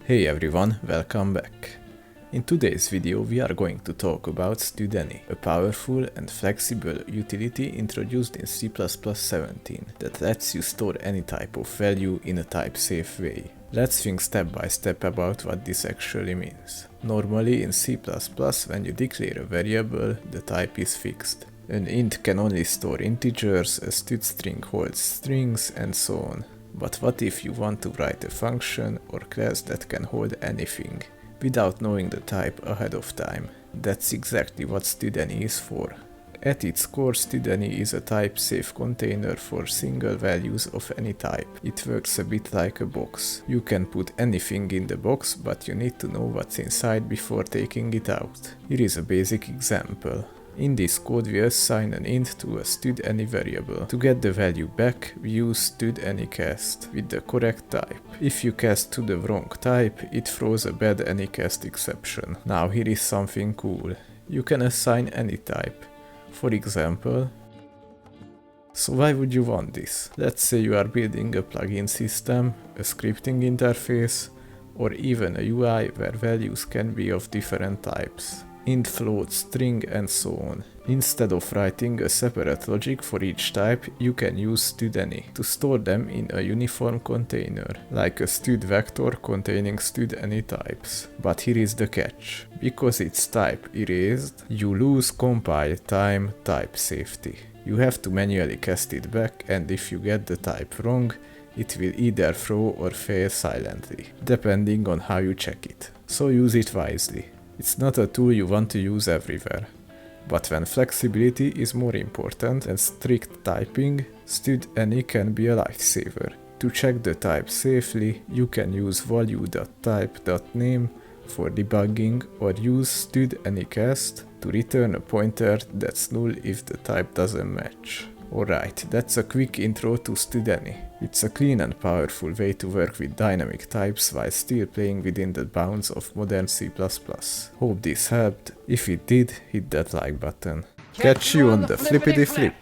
Hey everyone, welcome back. In today's video we are going to talk about studAny, a powerful and flexible utility introduced in C++17 that lets you store any type of value in a type-safe way. Let's think step by step about what this actually means. Normally in C++, when you declare a variable, the type is fixed. An int can only store integers, a string holds strings, and so on. But what if you want to write a function or class that can hold anything, without knowing the type ahead of time? That's exactly what studAny is for. At its core, studAny is a type-safe container for single values of any type. It works a bit like a box. You can put anything in the box, but you need to know what's inside before taking it out. Here is a basic example. In this code we assign an int to a studAny variable. To get the value back, we use studAnyCast with the correct type. If you cast to the wrong type, it throws a bad anycast exception. Now here is something cool. You can assign any type. For example, so why would you want this? Let's say you are building a plugin system, a scripting interface, or even a UI where values can be of different types. Int, float, string, and so on. Instead of writing a separate logic for each type, you can use studAny to store them in a uniform container, like a stud vector containing studAny types. But here is the catch. Because it's type erased, you lose compile time type safety. You have to manually cast it back, and if you get the type wrong, it will either throw or fail silently, depending on how you check it. So use it wisely. It's not a tool you want to use everywhere. But when flexibility is more important than strict typing, studAny can be a lifesaver. To check the type safely, you can use value.type.name for debugging or use studAnyCast to return a pointer that's null if the type doesn't match. Alright, that's a quick intro to studAny. It's a clean and powerful way to work with dynamic types while still playing within the bounds of modern C++. Hope this helped. If it did, hit that like button. Catch you on the flippity flip!